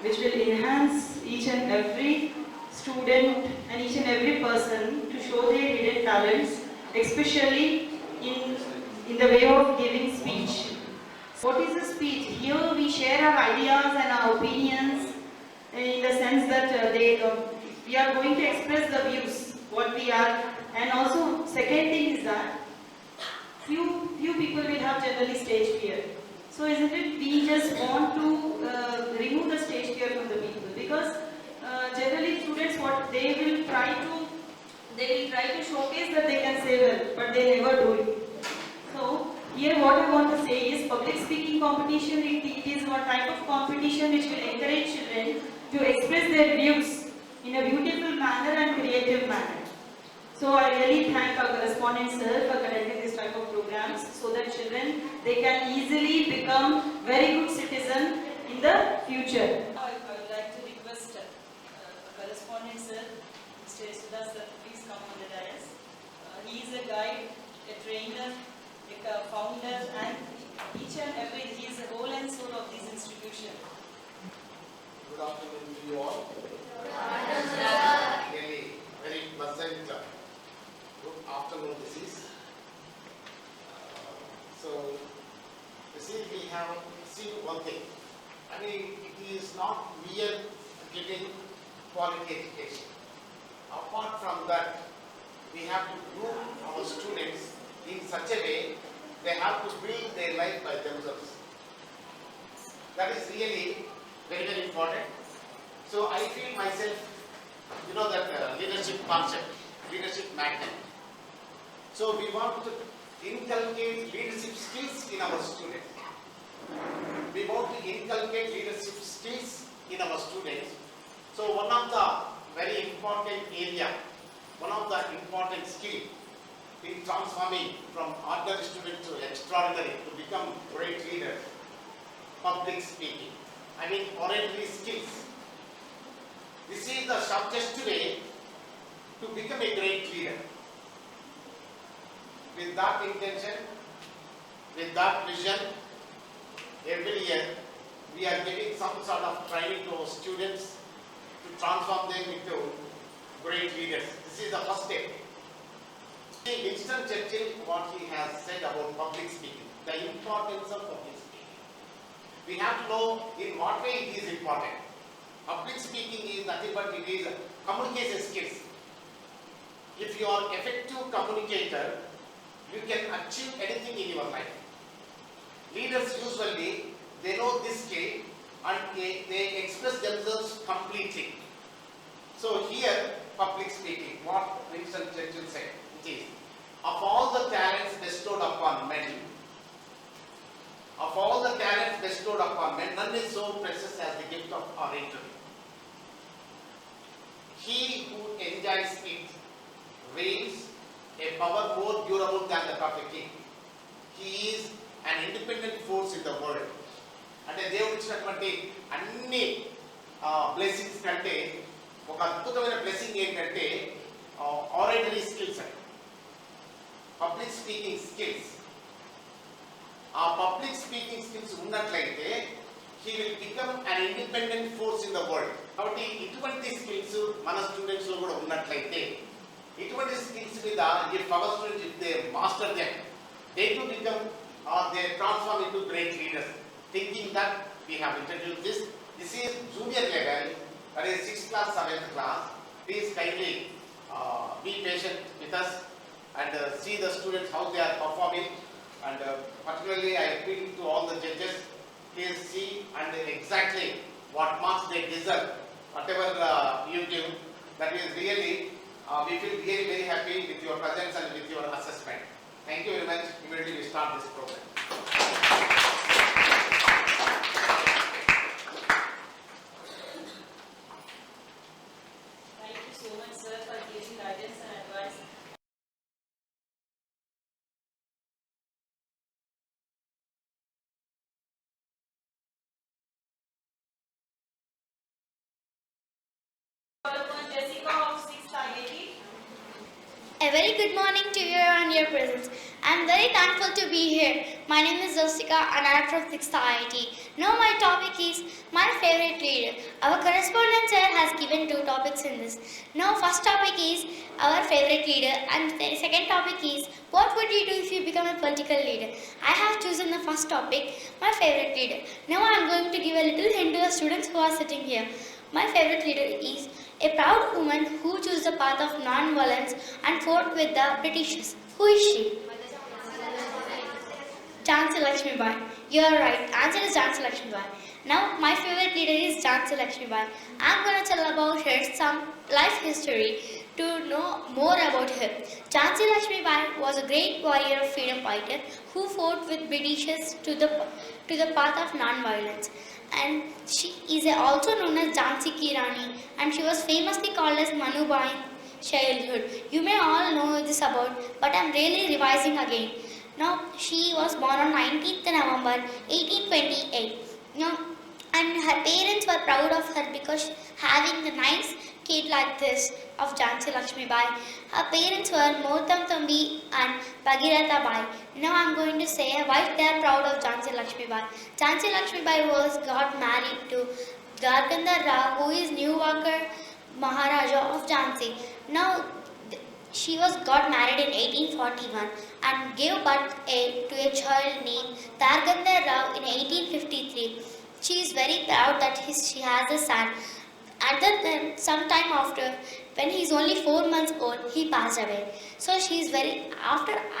which will enhance each and every student and each and every person to show their hidden talents, especially in, in the way of giving speech. What is a speech? Here we share our ideas and our opinions in the sense that we are going to express the views, what we are, and also second thing is that few people will have generally stage fear. So isn't it we just want to remove the stage fear from the people because generally students what they will try to showcase that they can say well, but they never do it. So here what I want to say is public speaking competition, it is one type of competition which will encourage children to express their views in a beautiful manner and creative manner. So I really thank our correspondent sir for conducting this type of programs so that children they can easily become very good citizen in the future. I would like to request correspondent sir, Mr. Sudas, sir, please come on the dais. He is a guide, a trainer, a founder, and each and every, he is the whole and soul of this institution. Good afternoon to you all. Good afternoon. Really very pleasant good afternoon this is. So you see we have seen one thing. I mean it is not mere giving quality education. Apart from that, we have to groom our students in such a way they have to build their life by themselves. That is really very, very important. So I feel myself, you know that leadership concept, leadership magnet. So we want to inculcate leadership skills in our students. We want to inculcate leadership skills in our students. So one of the very important area, one of the important skill in transforming from ordinary student to extraordinary to become great leader, public speaking. I mean oratory skills. This is the shortest way to become a great leader. With that intention, with that vision, every year we are giving some sort of training to our students to transform them into great leaders. This is the first step. Winston Churchill, what he has said about public speaking, the importance of public speaking. We have to know in what way it is important. Public speaking is nothing but it is communication skills. If you are effective communicator, you can achieve anything in your life. Leaders usually, they know this skill and they express themselves completely. So here, public speaking, what Winston Churchill said, it is, of all the talents bestowed upon men, none is so precious as the gift of oratory. He who enjoys it wields a power more durable than that of a king. He is an independent force in the world. అంటే దేవుడు ఇచ్చినటువంటి అన్ని blessings కంటే ఒక అద్భుతమైన blessing ఏంటంటే ఆరటరీ skills అండి, public speaking skills. ఆ పబ్లిక్ స్పీకింగ్ స్కిల్స్ ఉన్నట్లయితే he will become an independent force in the world. కాబట్టి ఇటువంటి స్కిల్స్ మన స్టూడెంట్స్ లో కూడా ఉన్నట్లయితే ఇటువంటి స్కిల్స్ మీద if our students if they master them, they to become or they transform into great leaders. Thinking that we have introduced this. This is junior level, that is 6th class, 7th class. Please kindly be patient with us and see the students how they are performing. And particularly I appeal to all the judges, please see and exactly what marks they deserve. Whatever you give, that is really, we feel really very happy with your presence and with your assessment. Thank you very much. Immediately we start this program. Thank you so much, sir, for giving guidance and advice. Jessica of 6th IIT. A very good morning to you and your presence. I'm very thankful to be here. My name is Jessica and I'm from 6th IIT. Now my topic is my favorite leader. Our correspondent sir has given 2 topics in this. Now first topic is our favorite leader and the second topic is what would you do if you become a political leader. I have chosen the first topic, my favorite leader. Now I am going to give a little hint to the students who are sitting here. My favorite leader is a proud woman who chose the path of non-violence and fought with the Britishers. Who is she? Jhansi Lakshmibai. You are right. Answer is Jhansi Lakshmibai. Now, my favorite leader is Jhansi Lakshmibai. I am going to tell about her some life history to know more about her. Jhansi Lakshmibai was a great warrior of freedom fighter who fought with Britishers to the path of non-violence. And she is also known as Jhansi Ki Rani, and she was famously called as Manubai in childhood. You may all know this about, but I am really revising again. Now, she was born on 19th November 1828. Now, and her parents were proud of her because having a nice kid like this of Jhansi Lakshmibai. Her parents were Motam Thambi and Bhagirath Bai. Now I am going to say why they are proud of Jhansi Lakshmibai. Jhansi Lakshmibai got married to Gargandhar Rao, who is Newalker Maharaja of Jhansi. Now she got married in 1841 and gave birth to a child named Gargandhar Rao in 1853. She is very proud that she has a son. And then sometime after, when he is only 4 months old, he passed away. So she is I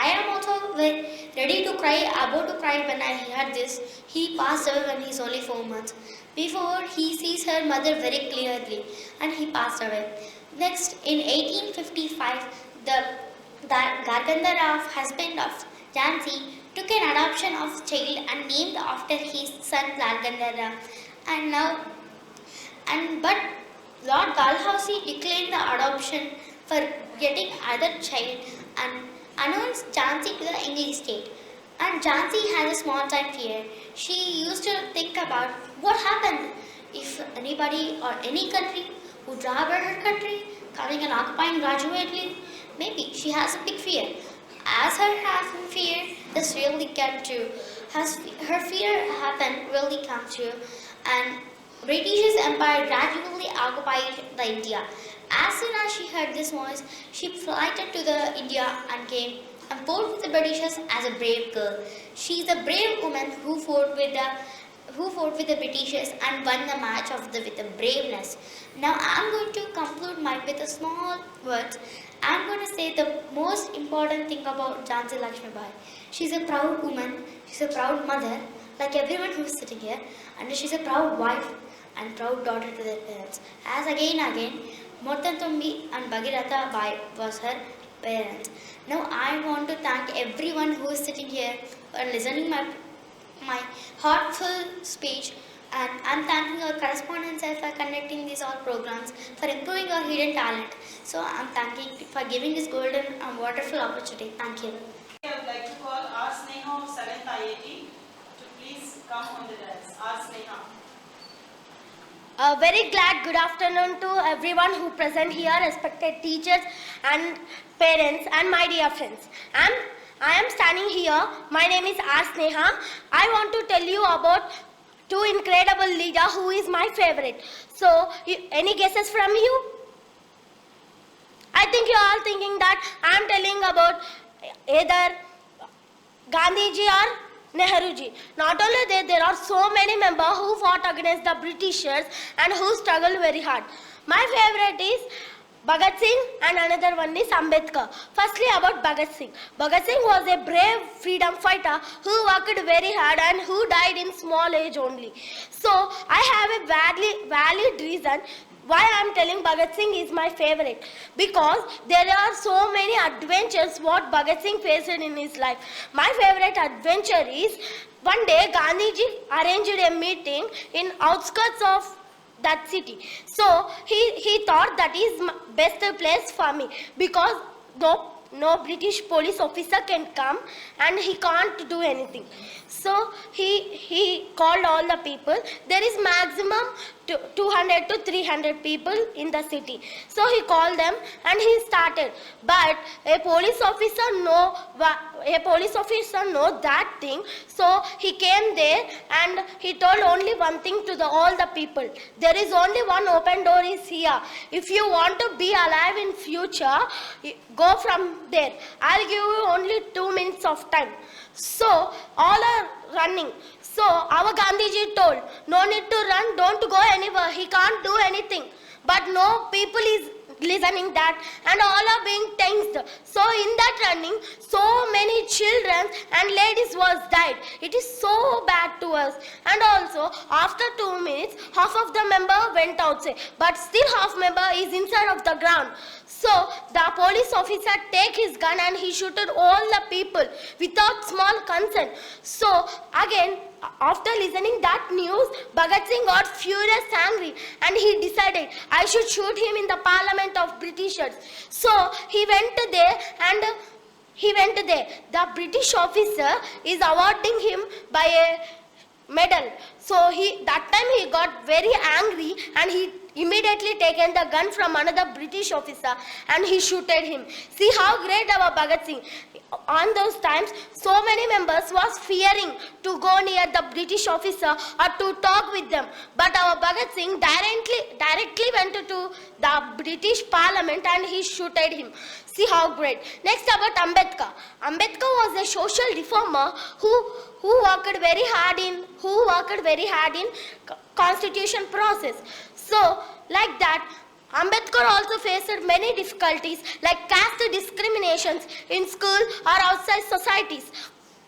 am also very ready to cry, about to cry when I heard this. He passed away when he is only 4 months. Before, he sees her mother very clearly and he passed away. Next, in 1855, the Gargandhar Rao, husband of Jhansi, took an adoption of child and named after his son Gargandhar Rao. But Lord Dalhousie declined the adoption for getting other child and announced Jhansi to the English state. And Jhansi had a small time fear. She used to think about what happened if anybody or any country would rob her country, coming and occupying gradually. Maybe she has a big fear. As her having fear, this really came true. Her fear happened really come true, and British Empire gradually occupied the India. As soon as she heard this voice, she flighted to the India and came and fought with the Britishers as a brave girl. She is a brave woman who fought with the Britishers and won the match with the braveness. Now I am going to conclude with a small words. I am going to say the most important thing about Jhansi Lakshmibai. She is a proud woman, she is a proud mother, like everyone who is sitting here, and she is a proud wife and proud daughter to their parents. As again, Motantumbi and Bhagirath Bai was her parents. Now I want to thank everyone who is sitting here for listening my heartful speech, and I'm thanking our correspondents for conducting these all programs, for improving our hidden talent. So I'm thanking for giving this golden and wonderful opportunity. Thank you. I would like to call R. Sneha of 7th IIT to please come on the dais. R. Sneha. Very glad good afternoon to everyone who present here, respected teachers and parents and my dear friends. I am standing here. My name is R. Sneha. I want to tell you about 2 incredible leaders who is my favorite. So, any guesses from you? I think you are all thinking that I am telling about either Gandhiji or Nehruji. Not only that, there are so many members who fought against the Britishers and who struggled very hard. My favorite is Bhagat Singh and another one is Ambedkar. Firstly about Bhagat Singh. Bhagat Singh was a brave freedom fighter who worked very hard and who died in small age only. So I have a valid reason why I am telling Bhagat Singh is my favorite. Because there are so many adventures what Bhagat Singh faced in his life. My favorite adventure is one day Gandhiji arranged a meeting in outskirts of that city. So he thought that is best place for me because no British police officer can come and he can't do anything. So he called all the people. There is maximum 200 to 300 people in the city. So he called them and he started. But a police officer know that thing. So he came there and he told only one thing to all the people. There is only one open door is here. If you want to be alive in future, go from there. I'll give you only 2 minutes of time. So all are running. So our Gandhiji told, no need to run, don't go anywhere, he can't do anything. But no people is listening that and all are being tensed. So in that running, so many children and ladies was died. It is so bad to us. And also after 2 minutes, half of the member went outside, but still half member is inside of the ground. So the police officer take his gun and he shooted all the people without small consent. So again, after listening that news, Bhagat Singh got furious, angry, and he decided, I should shoot him in the parliament of Britishers. So he went there and the British officer is awarding him by a medal. So that time he got very angry and he immediately taken the gun from another British officer and he shooted him. See how great our Bhagat Singh. On those times, so many members was fearing to go near the British officer or to talk with them. But our Bhagat Singh directly went to the British Parliament and he shooted him. See how great. Next about Ambedkar. Ambedkar was a social reformer who worked very hard in constitution process. So like that, Ambedkar also faced many difficulties like caste discriminations in school or outside societies.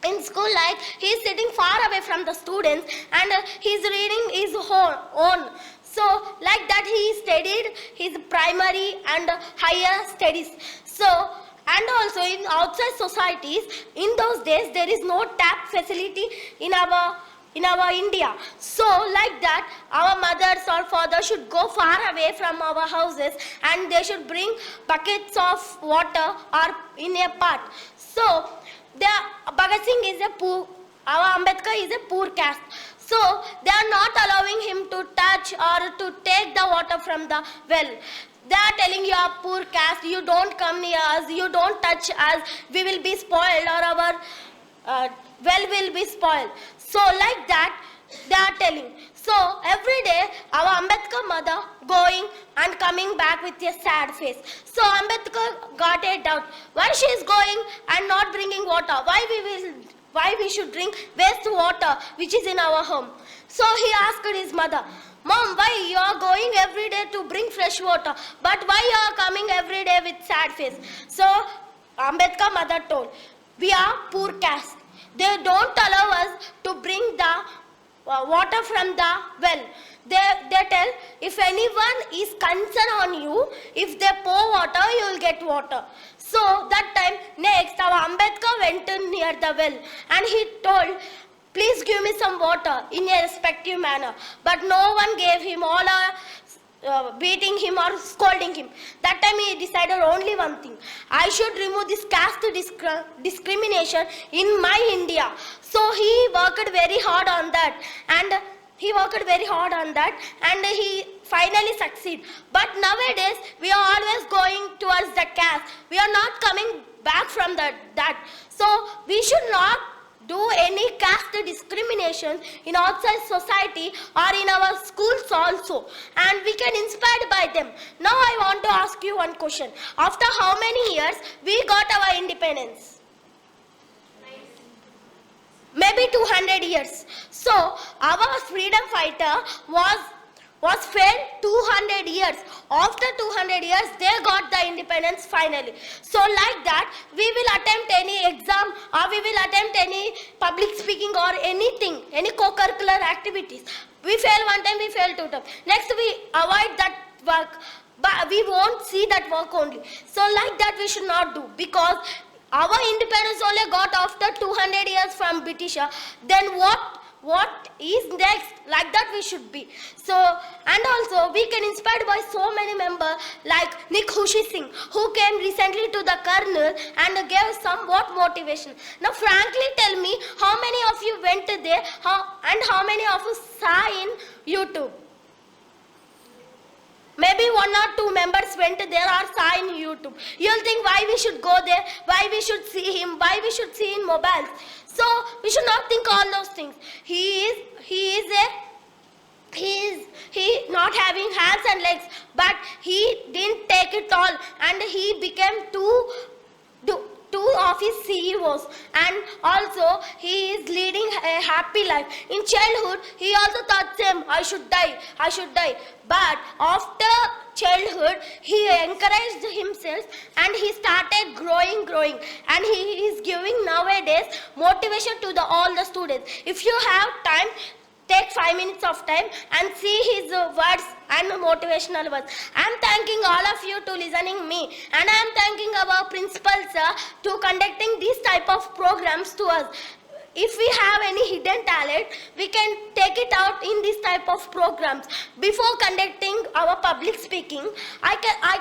In school, like he is sitting far away from the students and he is reading his own. So like that he studied his primary and higher studies. So and also in outside societies, in those days there is no tap facility in our India. So like that our mothers or fathers should go far away from our houses and they should bring buckets of water or in a pot. So Bhagat Singh is our Ambedkar is a poor caste. So they are not allowing him to touch or to take the water from the well. They are telling you are poor caste, you don't come near us, you don't touch us, we will be spoiled or our well will be spoiled. So like that they are telling. So every day our Ambedkar mother going and coming back with a sad face. So Ambedkar got a doubt. Why she is going and not bringing water? Why we should drink waste water which is in our home? So he asked his mother, Mom, why you are going every day to bring fresh water? But why you are coming every day with sad face? So Ambedkar mother told, we are poor caste. They don't allow us to bring the water from the well. They tell, if anyone is concerned on you, if they pour water, you will get water. So that time, next, our Ambedkar went near the well and he told, please give me some water in a respectful manner. But no one gave him, all are beating him or scolding him. That time he decided only one thing. I should remove this caste discrimination in my India. So he worked very hard on that and he finally succeeded. But nowadays we are always going towards the caste. We are not coming back from that. So we should not do any caste discrimination in outside society or in our schools also, and we can inspired by them. Now I want to ask you one question. After how many years we got our independence? Maybe 200 years. So our freedom fighter was failed 200 years. After 200 years, they got the independence finally. So like that, we will attempt any exam or we will attempt any public speaking or anything, any co-curricular activities. We fail one time, we fail 2 times. Next, we avoid that work, but we won't see that work only. So like that, we should not do, because our independence only got after 200 years from British. Then what what is next, like that we should be. So, and also we can inspired by so many members like Nick Hushi Singh, who came recently to the Colonel and gave somewhat motivation. Now frankly tell me, how many of you went there and how many of you saw in YouTube? Maybe 1 or 2 members went there or saw in YouTube. You'll think why we should go there, why we should see him, why we should see in mobiles. So we should not think all those things. He not having hands and legs, but he didn't take it all, and he became two of his CEOs, and also he is leading a happy life. In childhood, he also thought same, I should die. But after childhood, he encouraged himself and he started growing, and he is giving nowadays motivation to all the students. If you have time, take 5 minutes of time and see his words and motivational words. I am thanking all of you to listening me, and I am thanking our principals to conducting these type of programs to us. If we have any hidden talent, we can take it out in this type of programs. Before conducting our public speaking, I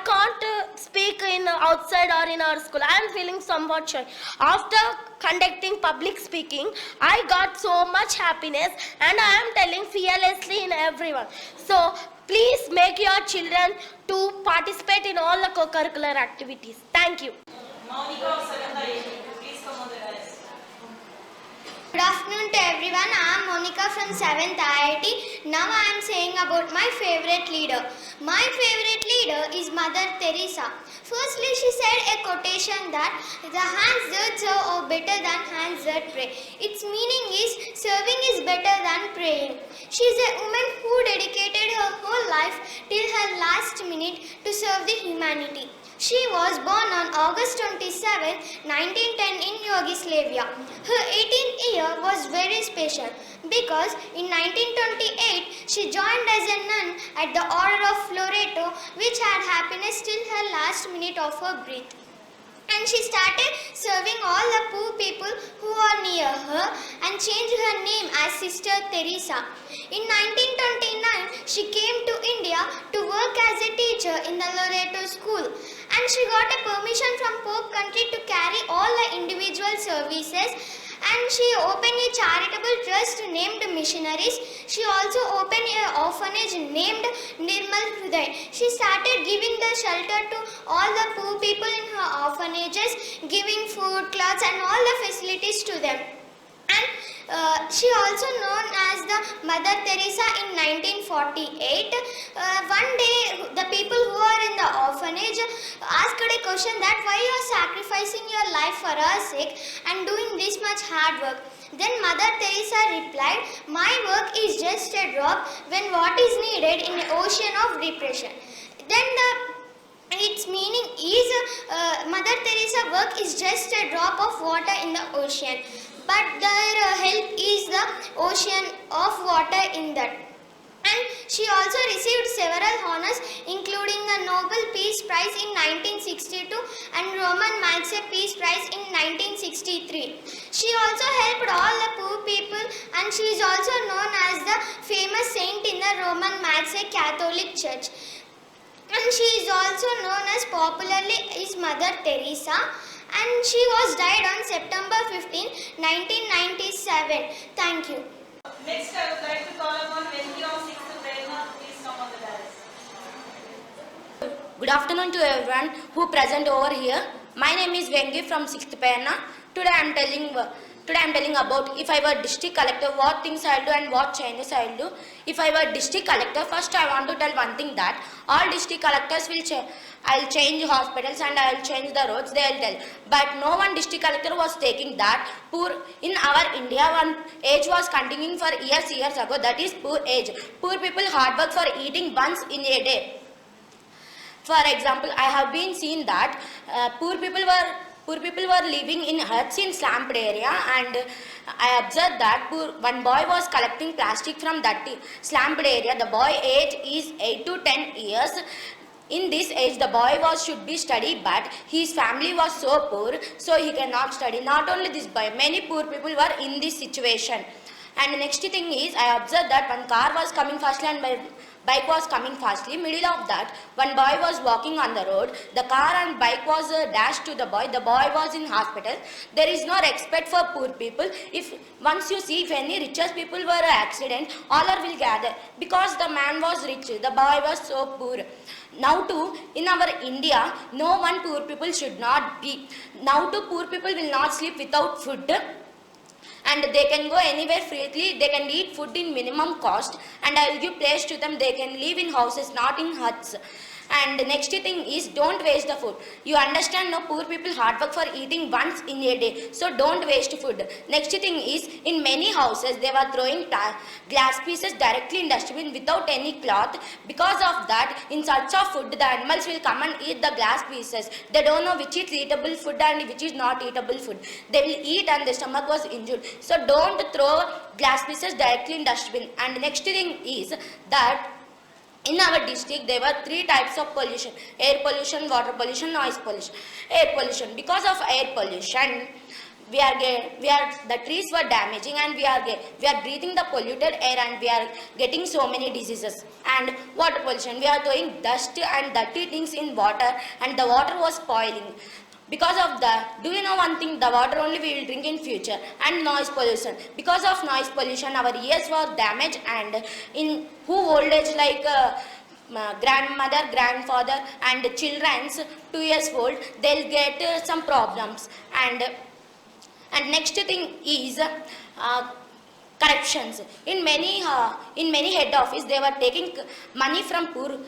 can't speak in outside or in our school. I am feeling somewhat shy. After conducting public speaking, I got so much happiness, and I am telling fearlessly in everyone. So please make your children to participate in all the co-curricular activities. Thank you. Monica of 7th IIT, please come on the dais. Good afternoon to everyone. I am Monica from 7th IIT. Now I am saying about my favorite leader. My favorite leader is Mother Teresa. Firstly, she said a quotation that the hands that serve are better than hands that pray. Its meaning is serving is better than praying. She is a woman who dedicated her whole life till her last minute to serve the humanity. She was born on August 27, 1910 in Yugoslavia. Her 18th year was very special because in 1928 she joined as a nun at the Order of Loreto, which had happiness till her last minute of her breath. And she started serving all the poor people who are near her and changed her name as Sister Teresa. In 1929, she came to India to work as a teacher in the Loreto school, and she got a permission from Pope country to carry all the individual services, and she opened a charitable trust named Missionaries. She also opened an orphanage named Nirmal Hriday. She started giving the shelter to all the poor people in her orphanages, giving food, clothes and all the facilities to them. And she also known as the Mother Teresa in 1948. One day the people who are in the orphanage asked a question that why you are sacrificing your life for our sake and doing this much hard work. Then Mother Teresa replied, my work is just a drop when what is needed in an ocean of depression. Then its meaning is Mother Teresa work is just a drop of water in the ocean, but their help is the ocean of water in that. And she also received several honors, including the Nobel Peace Prize in 1962 and Roman Magsae Peace Prize in 1963. She also helped all the poor people, and she is also known as the famous saint in the Roman Magsae Catholic Church. And she is also known as popularly as Mother Teresa, and she was died on September 15, 1997. Thank you. Next, I would like to call upon Wendy of 6th Teresa. Please come on the dais. Good afternoon to everyone who present over here. My name is Vengi from 6th Perna. Today I am telling about if I were district collector, what things I will do and what changes I will do. If I were district collector, first I want to tell one thing, that all district collectors will I will change hospitals and I will change the roads, they will tell. But no one district collector was taking that. Poor in our India, one age was continuing for years ago, that is poor age. Poor people hard work for eating once in a day. For example, I have been seen that poor people were living in huts in slumped area, and I observed that one boy was collecting plastic from that slumped area. The boy age is 8 to 10 years. In this age, the boy should be study, but his family was so poor, so he cannot study. Not only this boy, many poor people were in this situation. And next thing is, I observed that one car was coming fastly and my bike was coming fastly. Middle of that, one boy was walking on the road. The car and bike was dashed to the boy. The boy was in hospital. There is no respect for poor people. If once you see if any richest people were accident, all are will gather because the man was rich, the boy was so poor. Now too, in our India, no one poor people should not be. Now too, poor people will not sleep without food. And they can go anywhere freely, they can eat food in minimum cost, and I will give place to them. They can live in houses, not in huts. And next thing is, don't waste the food. You understand, no, poor people hard work for eating once in a day, so don't waste food. Next thing is, in many houses they were throwing glass pieces directly in dustbin without any cloth. Because of that, in search of food, the animals will come and eat the glass pieces. They don't know which is eatable food and which is not eatable food. They will eat and their stomach was injured. So don't throw glass pieces directly in dustbin. And next thing is that in our district, there were 3 types of pollution: air pollution, water pollution, noise pollution. Air pollution, because of air pollution, the trees were damaging and we are breathing the polluted air and we are getting so many diseases. And water pollution, we are throwing dust and dirty things in water and the water was spoiling. Because of that, do you know one thing? The water only we will drink in future. And noise pollution. Because of noise pollution, our ears were damaged, and in who old age like grandmother, grandfather, and children's 2 years old, they'll get some problems. And next thing is corruptions. In many head office, they were taking money from workers.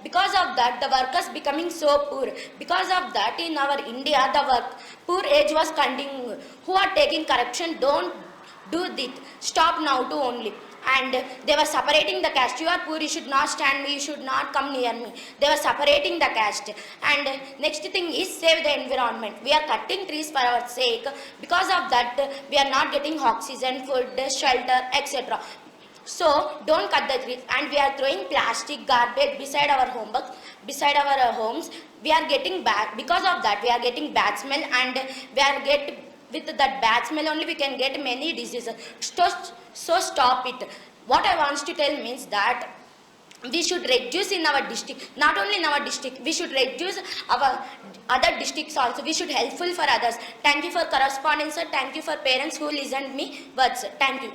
Because of that, the workers becoming so poor. Because of that, in our India, the poor age was continuing. Who are taking corruption, don't do this. Stop now to only. And they were separating the caste. You are poor, you should not stand me, you should not come near me. They were separating the caste. And next thing is save the environment. We are cutting trees for our sake. Because of that, we are not getting oxygen, food, shelter, etc. So don't cut the trees. And we are throwing plastic garbage beside our beside our homes. We are getting bad. Because of that, we are getting bad smell, and with that bad smell only we can get many diseases. So stop it. What I want to tell means that we should reduce in our district, not only in our district, we should reduce our other districts also. We should helpful for others. Thank you for correspondence, sir. Thank you for parents who listened me words. Thank you.